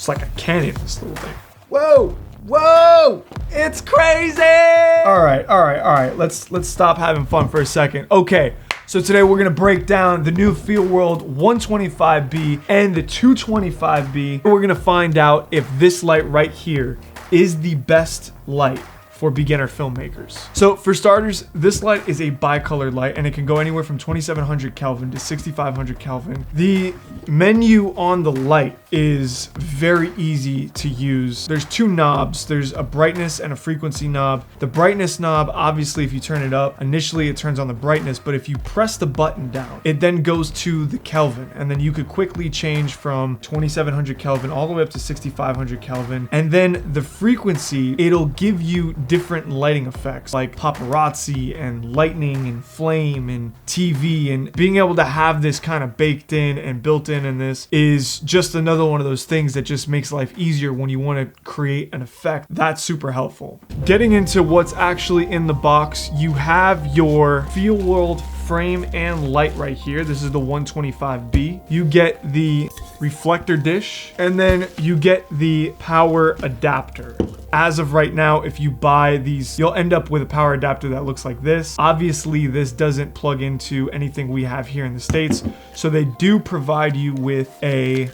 It's like a cannon, this little thing. Whoa! Whoa! It's crazy! All right. Let's stop having fun for a second. Okay, so today we're gonna break down the new Fieldworld 125B and the 225B. We're gonna find out if this light right here is the best light for beginner filmmakers. So for starters, this light is a bicolored light and it can go anywhere from 2700 Kelvin to 6500 Kelvin. The menu on the light is very easy to use. There's two knobs. There's a brightness and a frequency knob. The brightness knob, obviously if you turn it up, initially it turns on the brightness, but if you press the button down, it then goes to the Kelvin, and then you could quickly change from 2700 Kelvin all the way up to 6500 Kelvin. And then the frequency, it'll give you different lighting effects like paparazzi and lightning and flame and TV, and being able to have this kind of baked in and built in this is just another one of those things that just makes life easier when you want to create an effect. That's super helpful. Getting into what's actually in the box, you have your Fieldworld frame and light right here. This is the 125B. You get the reflector dish, and then you get the power adapter. As of right now, if you buy these, you'll end up with a power adapter that looks like this. Obviously, this doesn't plug into anything we have here in the States, so they do provide you with a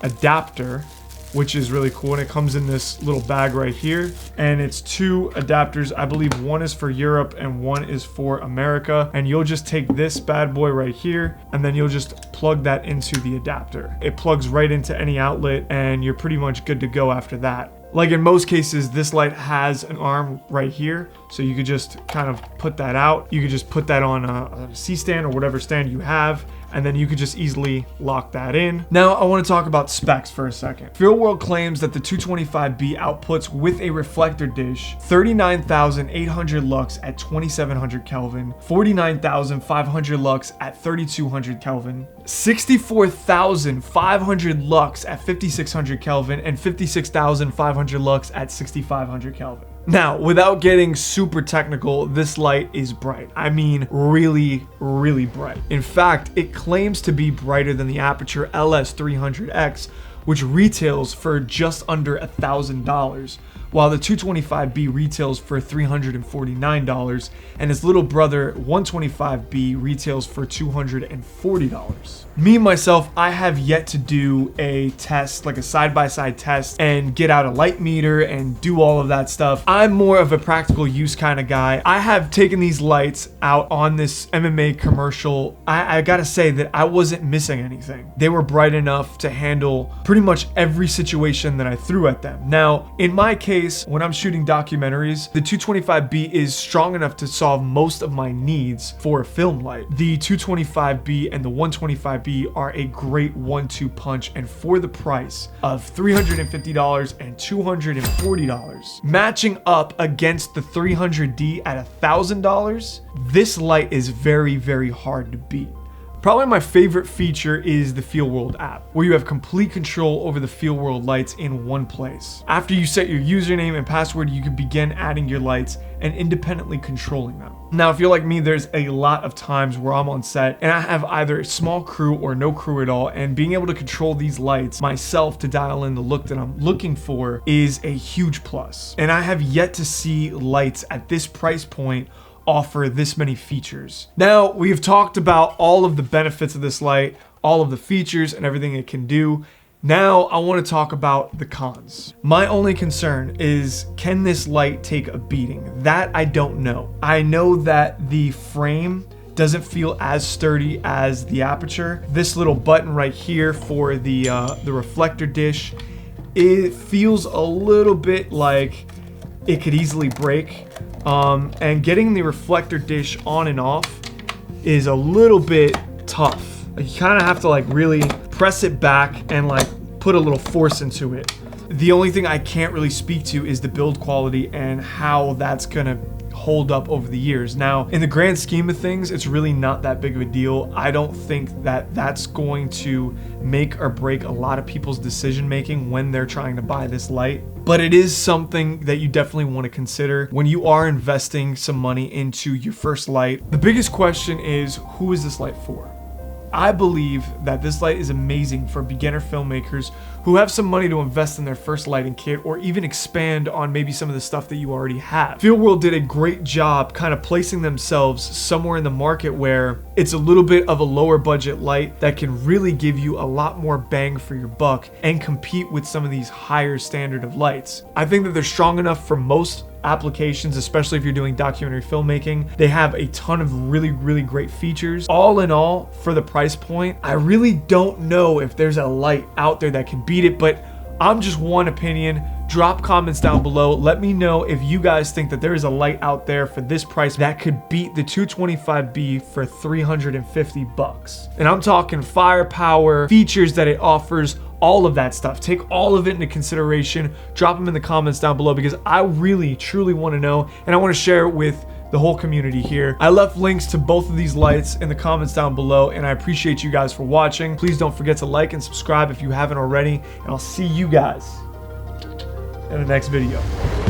adapter, which is really cool. And it comes in this little bag right here, and it's two adapters. I believe one is for Europe and one is for America. And you'll just take this bad boy right here, and then you'll just plug that into the adapter. It plugs right into any outlet, and you're pretty much good to go after that. Like in most cases, this light has an arm right here, so you could just kind of put that out. You could just put that on a C-stand or whatever stand you have, and then you could just easily lock that in. Now, I want to talk about specs for a second. Fieldworld claims that the 225B outputs with a reflector dish 39,800 lux at 2700 Kelvin, 49,500 lux at 3200 Kelvin, 64,500 lux at 5600 Kelvin, and 56,500 lux at 6500 Kelvin. Now, without getting super technical, this light is bright. I mean, really, really bright. In fact, it claims to be brighter than the Aputure LS300X, which retails for just under $1,000, while the 225B retails for $349, and its little brother 125B retails for $240. Me, myself, I have yet to do a test, like a side-by-side test, and get out a light meter and do all of that stuff. I'm more of a practical use kind of guy. I have taken these lights out on this MMA commercial. I gotta say that I wasn't missing anything. They were bright enough to handle pretty much every situation that I threw at them. Now, in my case, when I'm shooting documentaries, the 225B is strong enough to solve most of my needs for a film light. The 225B and the 125B are a great 1-2 punch, and for the price of $350 and $240, matching up against the 300D at $1,000, this light is very, very hard to beat. Probably my favorite feature is the Fieldworld app, where you have complete control over the Fieldworld lights in one place. After you set your username and password, you can begin adding your lights and independently controlling them. Now, if you're like me, there's a lot of times where I'm on set and I have either a small crew or no crew at all, and being able to control these lights myself to dial in the look that I'm looking for is a huge plus. And I have yet to see lights at this price point offer this many features. Now, we've talked about all of the benefits of this light, all of the features and everything it can do. Now, I want to talk about the cons. My only concern is, can this light take a beating? That I don't know. I know that the frame doesn't feel as sturdy as the Aputure. This little button right here for the reflector dish, it feels a little bit like it could easily break. And getting the reflector dish on and off is a little bit tough. You kind of have to like really press it back and like put a little force into it. The only thing I can't really speak to is the build quality and how that's gonna hold up over the years. Now, in the grand scheme of things, it's really not that big of a deal. I don't think that that's going to make or break a lot of people's decision making when they're trying to buy this light. But it is something that you definitely want to consider when you are investing some money into your first light. The biggest question is, who is this light for? I believe that this light is amazing for beginner filmmakers who have some money to invest in their first lighting kit or even expand on maybe some of the stuff that you already have. FieldWorld did a great job kind of placing themselves somewhere in the market where it's a little bit of a lower budget light that can really give you a lot more bang for your buck and compete with some of these higher standard of lights. I think that they're strong enough for most applications, especially if you're doing documentary filmmaking. They have a ton of really great features. All in all, for the price point, I really don't know if there's a light out there that can beat it, but I'm just one opinion. Drop comments down below. Let me know if you guys think that there is a light out there for this price that could beat the 225B for 350 bucks. And I'm talking firepower, features that it offers, all of that stuff. Take all of it into consideration. Drop them in the comments down below because I really, truly want to know, and I want to share it with the whole community here. I left links to both of these lights in the comments down below, and I appreciate you guys for watching. Please don't forget to like and subscribe if you haven't already, and I'll see you guys in the next video.